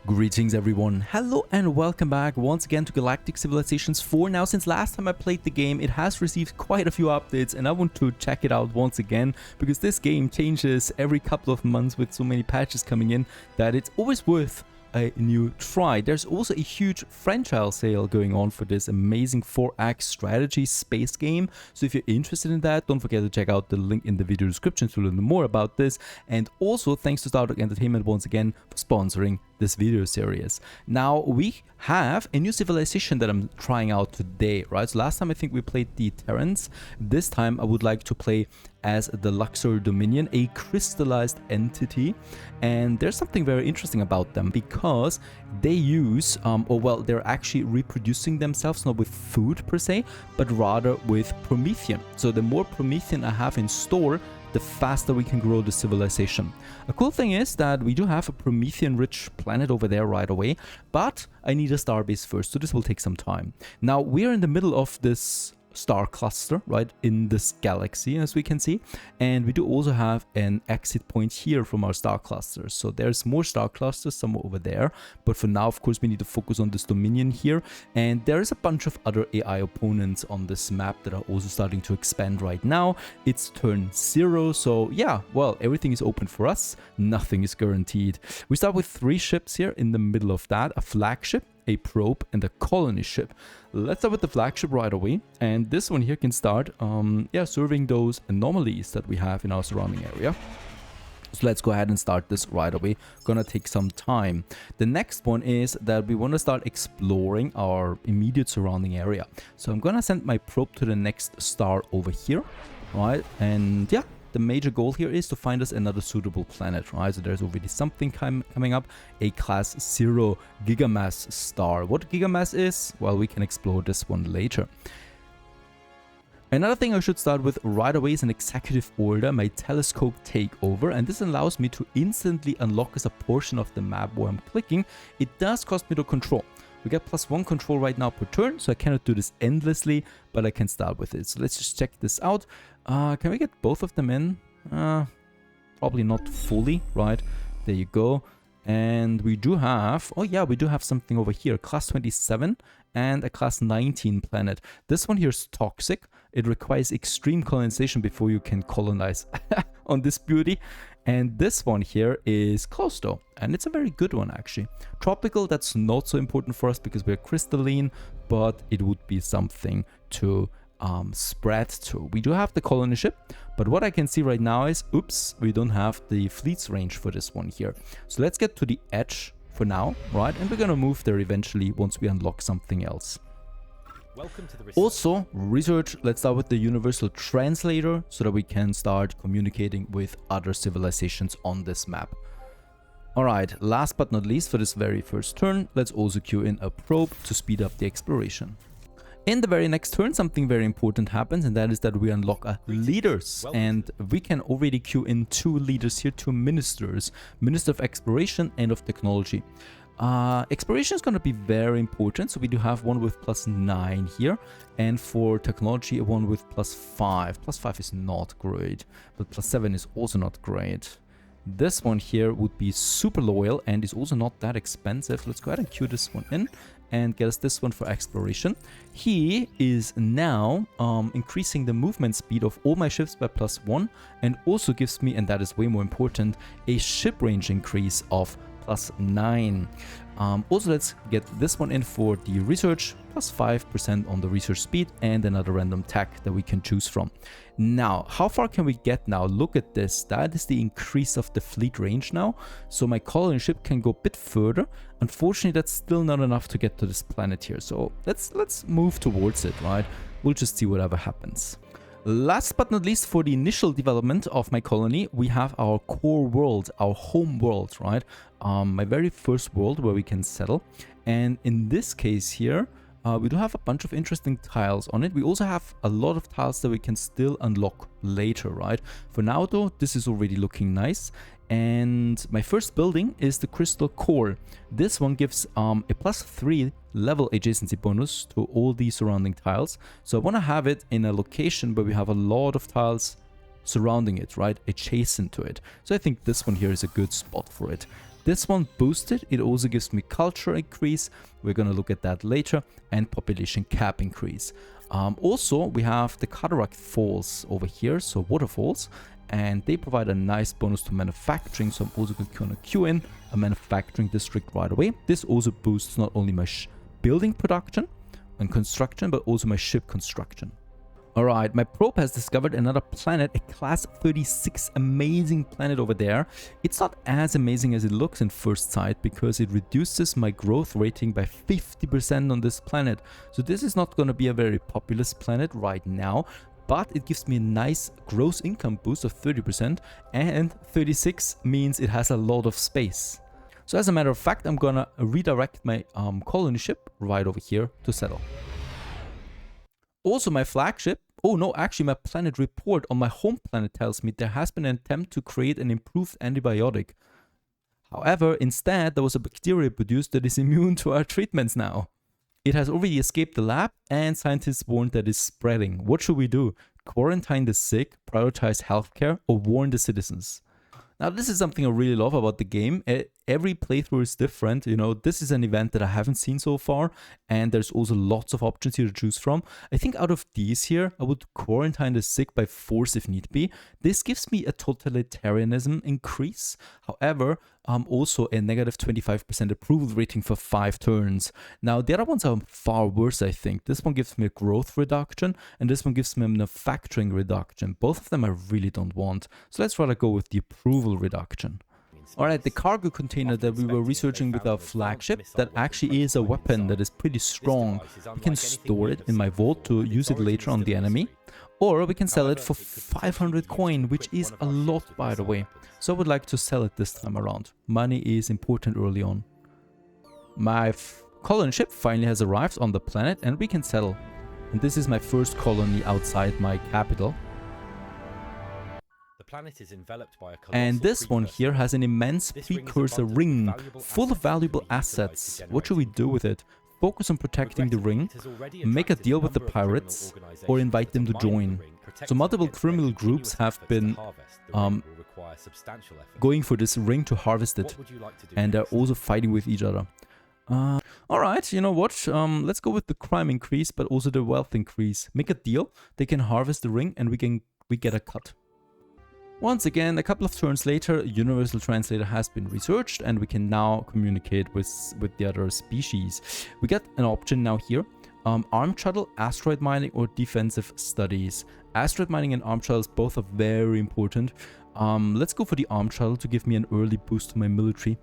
Greetings everyone, hello and welcome back once again to Galactic Civilizations 4. Now, since last time I played the game, it has received quite a few updates and I want to check it out once again because this game changes every couple of months with so many patches coming in that it's always worth a new try. There's also a huge franchise sale going on for this amazing 4-act strategy space game. So if you're interested in that, don't forget to check out the link in the video description to learn more about this. And also thanks to Stardock Entertainment once again for sponsoring this video series. Now we have a new civilization that I'm trying out today, right? So last time I think we played the Terrans. This time I would like to play as the LUXAR Dominion, a crystallized entity. And there's something very interesting about them because they use, they're actually reproducing themselves, not with food per se, but rather with Promethean. So the more Promethean I have in store, the faster we can grow the civilization. A cool thing is that we do have a Promethean-rich planet over there right away, but I need a starbase first, so this will take some time. Now, we're in the middle of this star cluster, right, in this galaxy, as we can see, and we do also have an exit point here from our star clusters. So there's more star clusters somewhere over there, but for now, of course, we need to focus on this Dominion here, and there is a bunch of other AI opponents on this map that are also starting to expand right now. It's turn 0, so yeah, well, everything is open for us, nothing is guaranteed. We start with 3 ships here in the middle of that, a flagship, a probe, and a colony ship. Let's start with the flagship right away, and this one here can start serving those anomalies that we have in our surrounding area. So let's go ahead and start this right away. Gonna take some time. The next one is that we want to start exploring our immediate surrounding area. So I'm gonna send my probe to the next star over here, right? And yeah, the major goal here is to find us another suitable planet, right? So there's already something coming up, a class 0 gigamass star. What gigamass is? Well, we can explore this one later. Another thing I should start with right away is an executive order, my telescope takeover, and this allows me to instantly unlock as a portion of the map where I'm clicking. It does cost me to control. We get +1 control right now per turn, so I cannot do this endlessly, but I can start with it. So let's just check this out. Can we get both of them in? Probably not fully, right? There you go. And we do have, oh yeah, we do have something over here, class 27 and a class 19 planet. This one here is toxic. It requires extreme colonization before you can colonize on this beauty. And this one here is close though, and it's a very good one actually. Tropical, that's not so important for us because we're crystalline, but it would be something to spread to. We do have the colony ship, but what I can see right now is, oops, we don't have the fleet's range for this one here. So let's get to the edge for now, right? And we're gonna move there eventually once we unlock something else. Welcome to the research. Also, research, let's start with the universal translator so that we can start communicating with other civilizations on this map. Alright, last but not least for this very first turn, let's also queue in a probe to speed up the exploration. In the very next turn, something very important happens, and that is that we unlock leaders. And we can already queue in 2 leaders here, 2 ministers. Minister of Exploration and of Technology. Exploration is going to be very important, so we do have one with +9 here, and for technology one with +5. +5 is not great, but +7 is also not great. This one here would be super loyal and is also not that expensive. Let's go ahead and queue this one in and get us this one for exploration. He is now increasing the movement speed of all my ships by +1, and also gives me, and that is way more important, a ship range increase of +9. Also, let's get this one in for the research, +5% on the research speed, and another random tech that we can choose from. Now, how far can we get now? Look at this. That is the increase of the fleet range now. So my colony ship can go a bit further. Unfortunately, that's still not enough to get to this planet here. So let's move towards it, right? We'll just see whatever happens. Last but not least, for the initial development of my colony, we have our core world, our home world, right? My very first world where we can settle. And in this case here, we do have a bunch of interesting tiles on it. We also have a lot of tiles that we can still unlock later, right? For now though, this is already looking nice. And my first building is the crystal core. This one gives a +3 level adjacency bonus to all the surrounding tiles. So I want to have it in a location where we have a lot of tiles surrounding it, right? Adjacent to it. So I think this one here is a good spot for it. This one boosted, it also gives me culture increase, we're gonna look at that later, and population cap increase. Also, we have the cataract falls over here, so waterfalls, and they provide a nice bonus to manufacturing, so I'm also gonna queue in a manufacturing district right away. This also boosts not only my building production and construction, but also my ship construction. Alright, my probe has discovered another planet, a class 36 amazing planet over there. It's not as amazing as it looks in first sight because it reduces my growth rating by 50% on this planet. So this is not going to be a very populous planet right now, but it gives me a nice gross income boost of 30%, and 36 means it has a lot of space. So as a matter of fact, I'm gonna redirect my colony ship right over here to settle. Also, my flagship, oh no, actually my planet report on my home planet tells me there has been an attempt to create an improved antibiotic. However, instead there was a bacteria produced that is immune to our treatments now. It has already escaped the lab and scientists warned that it's spreading. What should we do? Quarantine the sick, prioritize healthcare, or warn the citizens? Now, this is something I really love about the game. Every playthrough is different. You know, this is an event that I haven't seen so far, and there's also lots of options here to choose from. I think out of these here, I would quarantine the sick by force if need be. This gives me a totalitarianism increase. However, also a negative 25% approval rating for 5 turns. Now, the other ones are far worse, I think. This one gives me a growth reduction, and this one gives me a manufacturing reduction. Both of them I really don't want. So let's rather go with the approval reduction. Alright, the cargo container that we were researching with our flagship, that actually is a weapon that is pretty strong. We can store it in my vault to use it later on the enemy, or we can sell it for 500 coin, which is a lot, by the way. So I would like to sell it this time around. Money is important early on. My colony ship finally has arrived on the planet and we can settle. And this is my first colony outside my capital. Planet is enveloped by a and this one here has an immense precursor ring full of valuable assets. What should we do with it? Focus on protecting the ring, make a deal with the pirates, or invite them to join. So multiple criminal groups have been going for this ring to harvest it, and they're also fighting with each other. Alright, you know what, let's go with the crime increase, but also the wealth increase. Make a deal, they can harvest the ring and we get a cut. Once again, a couple of turns later, Universal Translator has been researched and we can now communicate with the other species. We get an option now here, arm shuttle, asteroid mining, or defensive studies. Asteroid mining and arm shuttles both are very important. Let's go for the arm shuttle to give me an early boost to my military.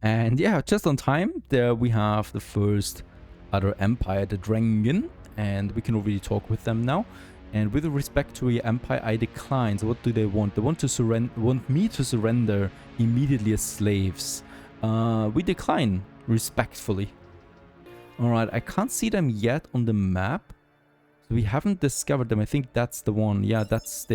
And yeah, just on time, there we have the first other empire, the Drengen, and we can already talk with them now. And with respect to the empire, I decline. So what do they want? They want to want me to surrender immediately as slaves. We decline respectfully. Alright, I can't see them yet on the map. So we haven't discovered them. I think that's the one. Yeah, that's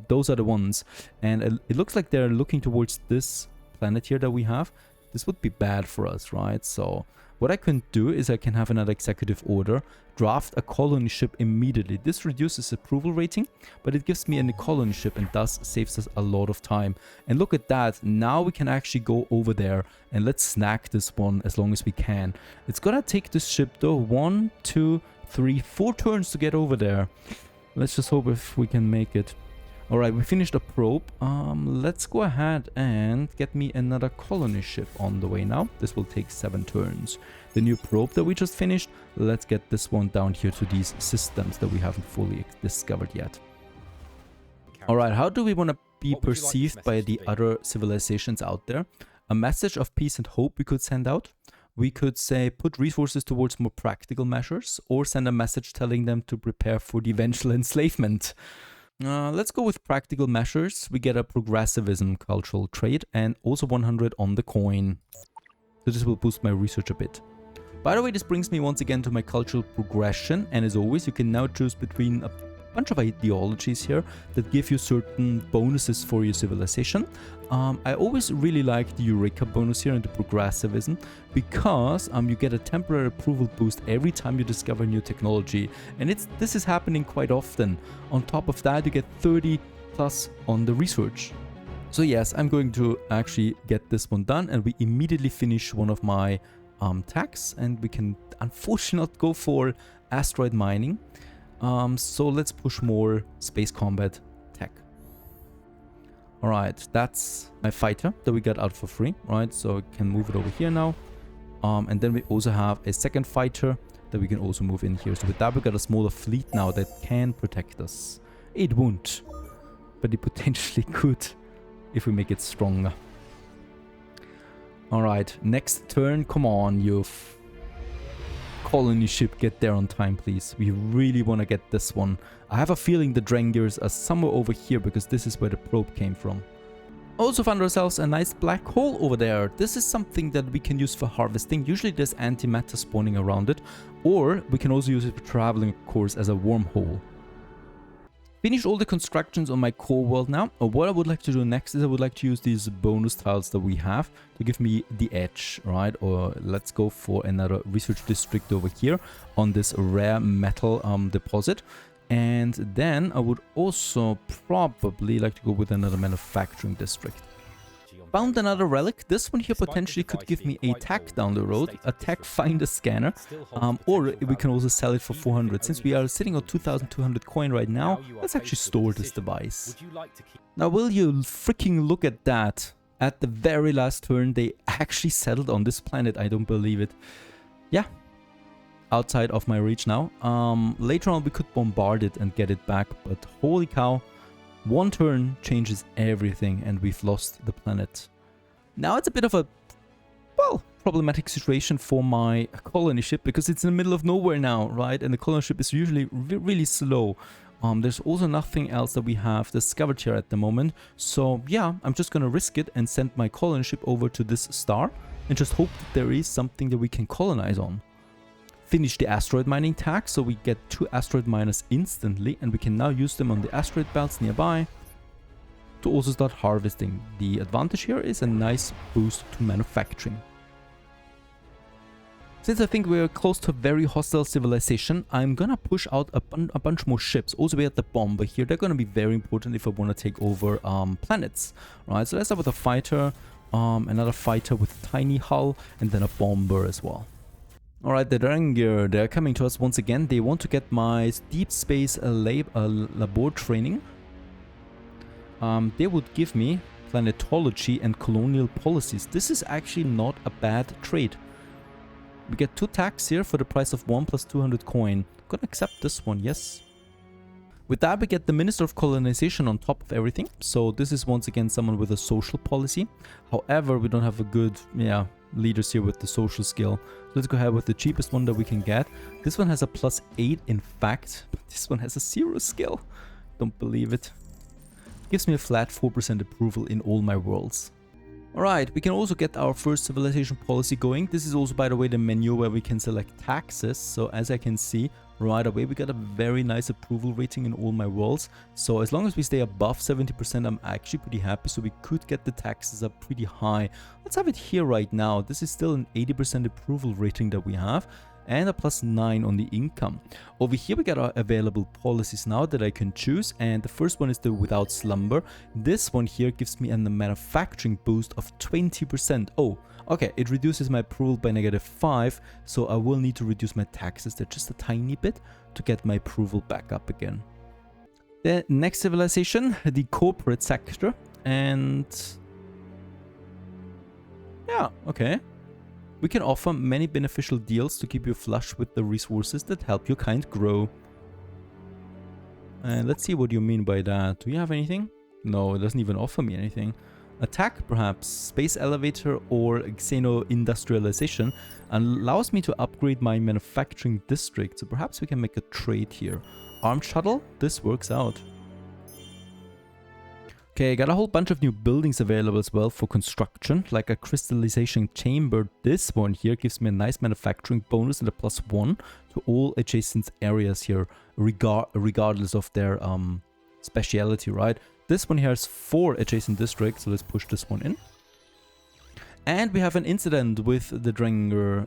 those are the ones. And it looks like they're looking towards this planet here that we have. This would be bad for us, right? So what I can do is I can have another executive order, draft a colony ship immediately. This reduces approval rating, but it gives me a colony ship and thus saves us a lot of time. And look at that, now we can actually go over there and let's snag this one as long as we can. It's gonna take this ship though 1, 2, 3, 4 turns to get over there. Let's just hope if we can make it. Alright, we finished a probe. Let's go ahead and get me another colony ship on the way now. This will take 7 turns. The new probe that we just finished, let's get this one down here to these systems that we haven't fully discovered yet. Alright, how do we want to be perceived by the other civilizations out there? A message of peace and hope we could send out. We could say put resources towards more practical measures, or send a message telling them to prepare for the eventual enslavement. Let's go with practical measures. We get a progressivism cultural trait and also 100 on the coin. So this will boost my research a bit. By the way, this brings me once again to my cultural progression, and as always you can now choose between a bunch of ideologies here that give you certain bonuses for your civilization. I always really like the Eureka bonus here and the progressivism because you get a temporary approval boost every time you discover new technology, and this is happening quite often. On top of that, you get 30 plus on the research. So yes, I'm going to actually get this one done, and we immediately finish one of my tags, and we can unfortunately not go for asteroid mining. So let's push more space combat tech. Alright, that's my fighter that we got out for free, right? So we can move it over here now. And then we also have a second fighter that we can also move in here. So with that, we got a smaller fleet now that can protect us. It won't, but it potentially could if we make it stronger. Alright, next turn. Come on, you colony ship, get there on time, please. We really want to get this one. I have a feeling the Drengers are somewhere over here because this is where the probe came from. Also found ourselves a nice black hole over there. This is something that we can use for harvesting. Usually there's antimatter spawning around it, or we can also use it for traveling, of course, as a wormhole. Finished all the constructions on my core world now. What I would like to do next is I would like to use these bonus tiles that we have to give me the edge, right? Or let's go for another research district over here on this rare metal deposit. And then I would also probably like to go with another manufacturing district. Found another relic. This one here potentially could give me a tech down the road, a tech finder scanner, or we can also sell it for 400. Since we are sitting on 2,200 coin right now, let's actually store this device. Now will you freaking look at that? At the very last turn they actually settled on this planet. I don't believe it. Yeah, outside of my reach now. Later on we could bombard it and get it back, but holy cow. One turn changes everything and we've lost the planet. Now it's a bit of a, well, problematic situation for my colony ship because it's in the middle of nowhere now, right? And the colony ship is usually really slow. There's also nothing else that we have discovered here at the moment. So yeah, I'm just gonna risk it and send my colony ship over to this star and just hope that there is something that we can colonize on. Finish the asteroid mining tag, so we get 2 asteroid miners instantly, and we can now use them on the asteroid belts nearby to also start harvesting. The advantage here is a nice boost to manufacturing. Since I think we're close to a very hostile civilization, I'm gonna push out a bunch more ships. Also we have the bomber here. They're gonna be very important if I want to take over planets. Right, so let's start with a fighter, another fighter with a tiny hull, and then a bomber as well. Alright, the Dranger, they're coming to us once again. They want to get my deep space labor training. They would give me planetology and colonial policies. This is actually not a bad trade. We get 2 tax here for the price of 1 plus 200 coin. Gonna accept this one, yes. With that we get the Minister of Colonization on top of everything. So this is once again someone with a social policy. However, we don't have a good, leaders here with the social skill. Let's go ahead with the cheapest one that we can get. This one has a +8 in fact, but this one has a 0 skill. Don't believe it. Gives me a flat 4% approval in all my worlds. Alright, we can also get our first civilization policy going. This is also, by the way, the menu where we can select taxes. So as I can see right away, we got a very nice approval rating in all my worlds. So as long as we stay above 70%, I'm actually pretty happy. So we could get the taxes up pretty high. Let's have it here right now. This is still an 80% approval rating that we have, and a +9 on the income. Over here we got our available policies now that I can choose, and the first one is the without slumber. This one here gives me a manufacturing boost of 20%. Oh, okay, it reduces my approval by -5, so I will need to reduce my taxes there just a tiny bit to get my approval back up again. The next civilization, the corporate sector, and yeah, okay. We can offer many beneficial deals to keep you flush with the resources that help your kind grow. And let's see what you mean by that. Do you have anything? No, it doesn't even offer me anything. Attack, perhaps. Space elevator or xeno-industrialization allows me to upgrade my manufacturing district. So perhaps we can make a trade here. Armed shuttle? This works out. Okay, I got a whole bunch of new buildings available as well for construction, like a crystallization chamber. This one here gives me a nice manufacturing bonus and a +1 to all adjacent areas here, regardless of their speciality, right? This one here has 4 adjacent districts, so let's push this one in. And we have an incident with the Dranger.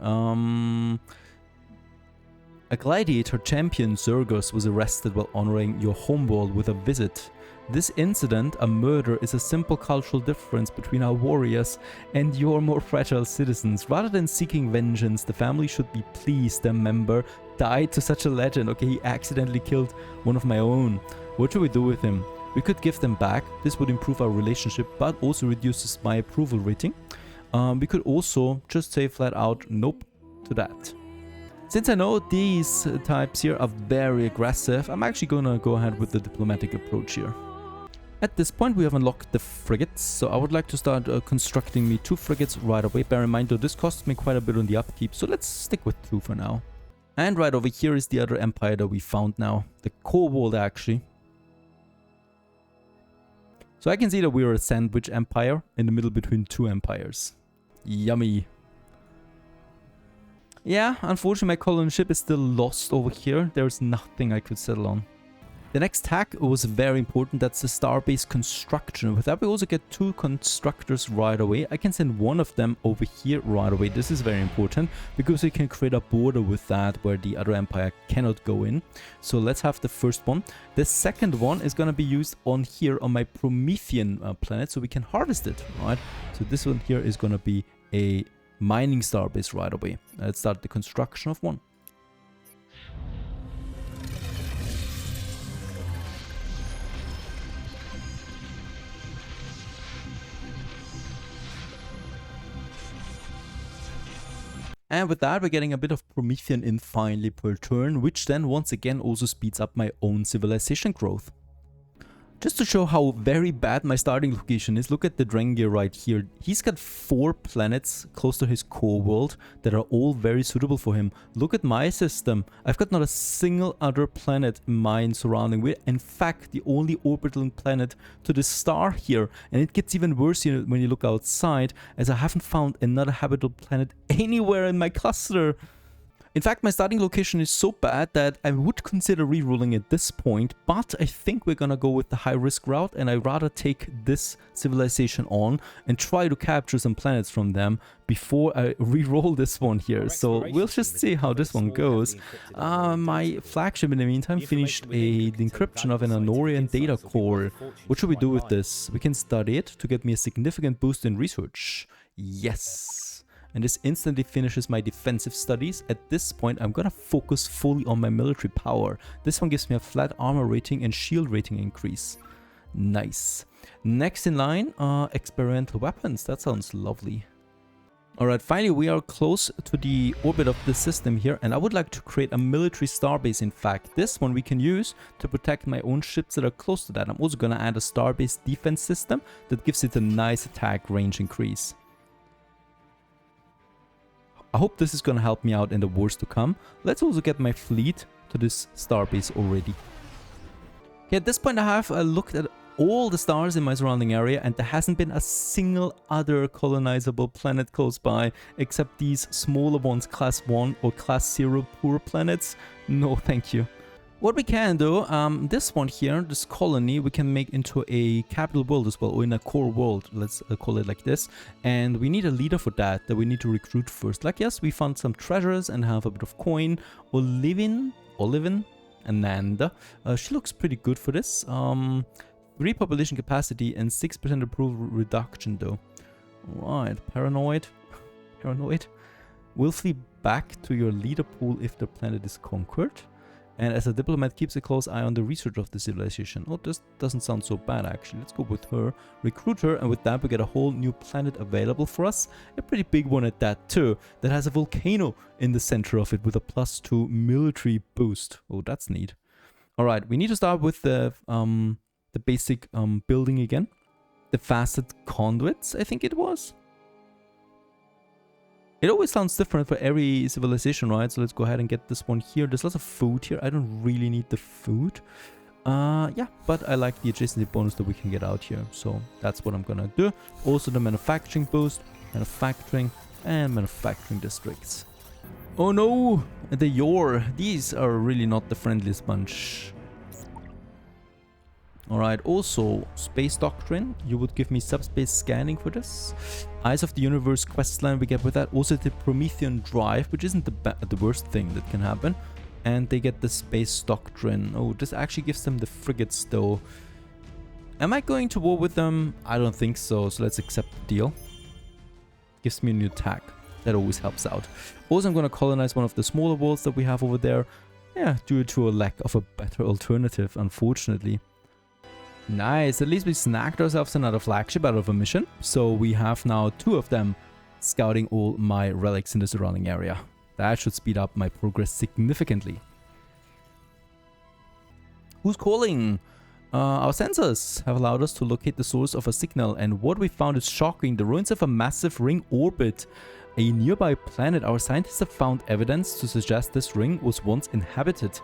A gladiator champion, Zergos, was arrested while honoring your homeworld with a visit. This incident, a murder, is a simple cultural difference between our warriors and your more fragile citizens. Rather than seeking vengeance, the family should be pleased their member died to such a legend. Okay, he accidentally killed one of my own. What should we do with him? We could give them back. This would improve our relationship, but also reduces my approval rating. We could also just say flat out, nope to that. Since I know these types here are very aggressive, I'm actually gonna go ahead with the diplomatic approach here. At this point we have unlocked the frigates, so I would like to start constructing me 2 frigates right away. Bear in mind though, this costs me quite a bit on the upkeep, so let's stick with 2 for now. And right over here is the other empire that we found now, the core world actually. So I can see that we are a sandwich empire in the middle between 2 empires. Yummy. Yeah, unfortunately my colony ship is still lost over here. There's nothing I could settle on. The next hack was very important, that's the starbase construction. With that we also get 2 constructors right away. I can send one of them over here right away. This is very important because we can create a border with that where the other empire cannot go in. So let's have the first one. The second one is going to be used on here on my Promethean planet so we can harvest it, right? So this one here is going to be a mining starbase right away. Let's start the construction of one. And with that, we're getting a bit of Promethean in finally per turn, which then once again also speeds up my own civilization growth. Just to show how very bad my starting location is, look at the Drengir right here. He's got 4 planets close to his core world that are all very suitable for him. Look at my system. I've got not a single other planet in mine surrounding. We're in fact the only orbital planet to the star here. And it gets even worse here when you look outside, as I haven't found another habitable planet anywhere in my cluster. In fact, my starting location is so bad that I would consider rerolling at this point, but I think we're gonna go with the high risk route, and I'd rather take this civilization on and try to capture some planets from them before I reroll this one here. So we'll just see how this one goes. My flagship in the meantime finished the encryption of an Honorian data core. What should we do with this? We can study it to get me a significant boost in research. Yes. And this instantly finishes my defensive studies. At this point, I'm gonna focus fully on my military power. This one gives me a flat armor rating and shield rating increase. Nice. Next in line, experimental weapons. That sounds lovely. Alright, finally we are close to the orbit of the system here, and I would like to create a military starbase. In fact, this one we can use to protect my own ships that are close to that. I'm also gonna add a starbase defense system that gives it a nice attack range increase. I hope this is going to help me out in the wars to come. Let's also get my fleet to this starbase already. Okay, at this point I have looked at all the stars in my surrounding area, and there hasn't been a single other colonizable planet close by except these smaller ones, class 1 or class 0 poor planets. No thank you. What we can do, this one here, this colony, we can make into a capital world as well, or in a core world, let's call it like this. And we need a leader for that we need to recruit first. Like, yes, we found some treasures and have a bit of coin. Olivin, Ananda. She looks pretty good for this. 3 population capacity and 6% approval reduction though. Right, paranoid. Will flee back to your leader pool if the planet is conquered. And as a diplomat, keeps a close eye on the research of the civilization. Oh, this doesn't sound so bad actually. Let's go with her, recruit her, and with that we get a whole new planet available for us. A pretty big one at that too, that has a volcano in the center of it with a +2 military boost. Oh, that's neat. Alright, we need to start with the basic building again. The facet conduits, I think it was. It always sounds different for every civilization, right? So let's go ahead and get this one here. There's lots of food here. I don't really need the food. Yeah, but I like the adjacency bonus that we can get out here. So that's what I'm gonna do. Also the manufacturing boost, manufacturing, and manufacturing districts. Oh no, the Yor. These are really not the friendliest bunch. Alright, also Space Doctrine. You would give me subspace scanning for this. Eyes of the Universe questline we get with that. Also the Promethean Drive, which isn't the worst thing that can happen. And they get the space doctrine. Oh, this actually gives them the frigates though. Am I going to war with them? I don't think so. So let's accept the deal. Gives me a new tag. That always helps out. Also, I'm going to colonize one of the smaller worlds that we have over there. Yeah, due to a lack of a better alternative, unfortunately. Nice. At least we snagged ourselves another flagship out of a mission. So we have now 2 of them scouting all my relics in the surrounding area. That should speed up my progress significantly. Who's calling? Our sensors have allowed us to locate the source of a signal, and what we found is shocking. The ruins of a massive ring orbit a nearby planet. Our scientists have found evidence to suggest this ring was once inhabited.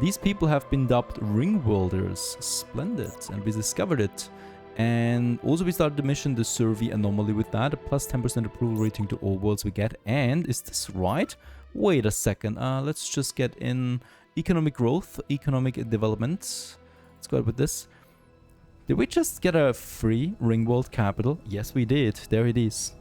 These people have been dubbed Ringworlders. Splendid. And we discovered it. And also we started the mission, the survey anomaly with that. A plus 10% approval rating to all worlds we get. And is this right? Wait a second. Let's just get in economic growth, economic development. Let's go ahead with this. Did we just get a free Ringworld capital? Yes, we did. There it is.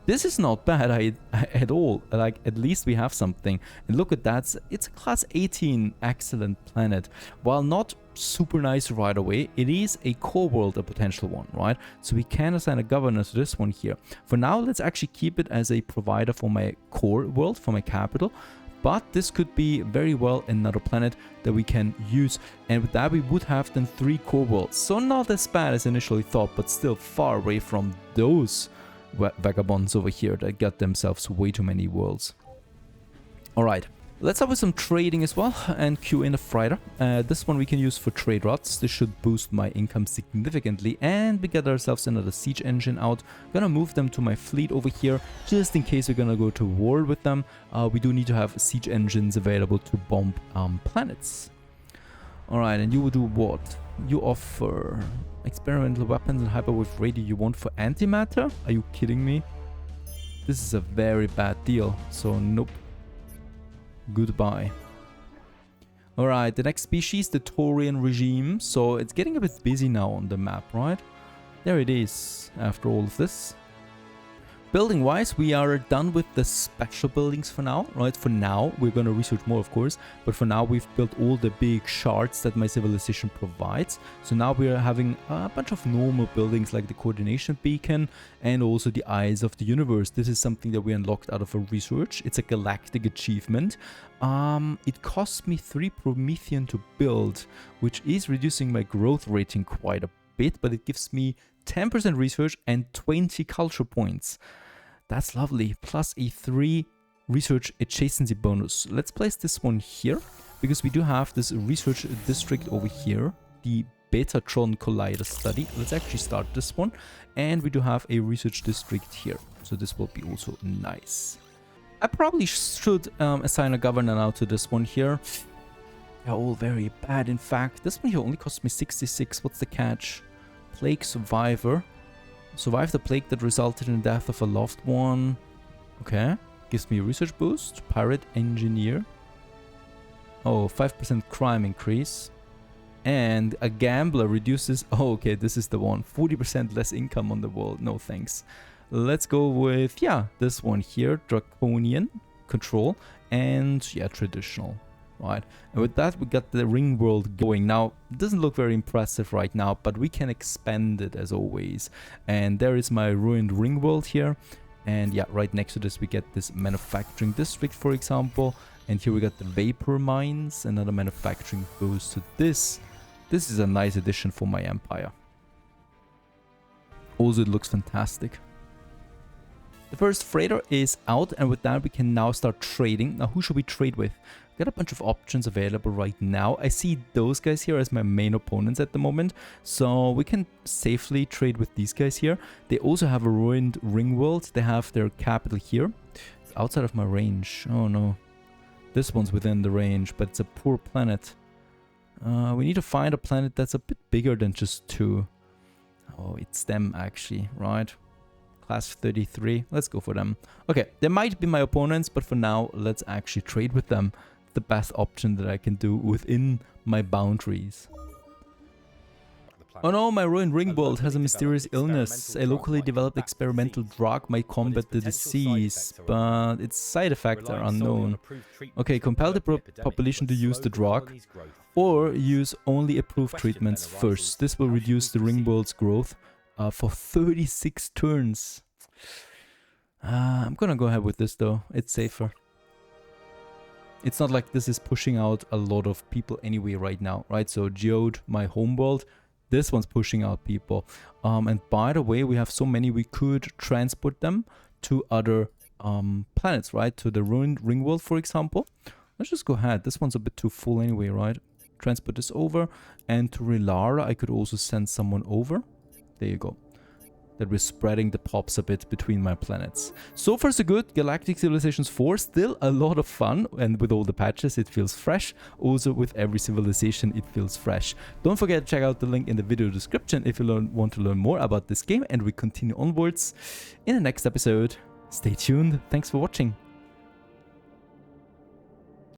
This is not bad at all. Like, at least we have something. And look at that. It's a class 18 excellent planet. While not super nice right away, it is a core world, a potential one, right? So we can assign a governor to this one here. For now, let's actually keep it as a provider for my core world, for my capital. But this could be very well another planet that we can use. And with that, we would have then 3 core worlds. So not as bad as initially thought, but still far away from those vagabonds over here that got themselves way too many worlds. Alright, let's start with some trading as well and queue in a freighter. This one we can use for trade routes. This should boost my income significantly, and we get ourselves another siege engine out. Gonna move them to my fleet over here just in case we're gonna go to war with them. We do need to have siege engines available to bomb planets. Alright, and you will do what? You offer experimental weapons and hyperwave radio you want for antimatter? Are you kidding me? This is a very bad deal, so nope. Goodbye. Alright, the next species, the Taurian regime. So it's getting a bit busy now on the map, right? There it is, after all of this. Building wise, we are done with the special buildings for now, right? For now, we're going to research more, of course, but for now we've built all the big shards that my civilization provides. So now we're having a bunch of normal buildings like the coordination beacon and also the eyes of the universe. This is something that we unlocked out of a research. It's a galactic achievement. It cost me 3 Promethean to build, which is reducing my growth rating quite a bit, but it gives me 10% research and 20 culture points. That's lovely. Plus a 3 research adjacency bonus. Let's place this one here because we do have this research district over here, the Betatron Collider study. Let's actually start this one, and we do have a research district here, so this will be also nice. I probably should assign a governor now to this one here. They're all very bad. In fact, this one here only cost me 66. What's the catch? Plague survivor. Survive the plague that resulted in the death of a loved one. Okay. Gives me a research boost. Pirate engineer. Oh, 5% crime increase. And a gambler reduces... Oh, okay, this is the one. 40% less income on the world. No thanks. Let's go with, yeah, this one here. Draconian control. And, yeah, traditional. Right, and with that we got the Ringworld going. Now it doesn't look very impressive right now, but we can expand it as always. And there is my ruined Ringworld here, and yeah, right next to this we get this manufacturing district, for example, and here we got the vapor mines, another manufacturing boost. So this is a nice addition for my empire. Also, it looks fantastic. The first freighter is out, and with that we can now start trading. Now who should we trade with? Got a bunch of options available right now. I see those guys here as my main opponents at the moment, so we can safely trade with these guys here. They also have a ruined Ringworld. They have their capital here. It's outside of my range. Oh no. This one's within the range, but it's a poor planet. We need to find a planet that's a bit bigger than just 2. Oh, it's them actually, right? Class 33. Let's go for them. Okay, they might be my opponents, but for now, let's actually trade with them. The best option that I can do within my boundaries. Oh no, my ruined Ringworld has a mysterious illness. A locally developed experimental drug might combat the disease, but its side effects are unknown. Okay, compel the population to use the drug, or use only approved treatments first. This will reduce the Ringworld's growth for 36 turns. I'm gonna go ahead with this though, it's safer. It's not like this is pushing out a lot of people anyway right now, right? So Geode, my homeworld, this one's pushing out people. And by the way, we have so many, we could transport them to other planets, right? To the ruined Ringworld, for example. Let's just go ahead. This one's a bit too full anyway, right? Transport this over. And to Relara, I could also send someone over. There you go. That we're spreading the pops a bit between my planets. So far so good. Galactic Civilizations 4, still a lot of fun, and with all the patches it feels fresh. Also with every civilization it feels fresh. Don't forget to check out the link in the video description if you want to learn more about this game, and we continue onwards in the next episode. Stay tuned. Thanks for watching.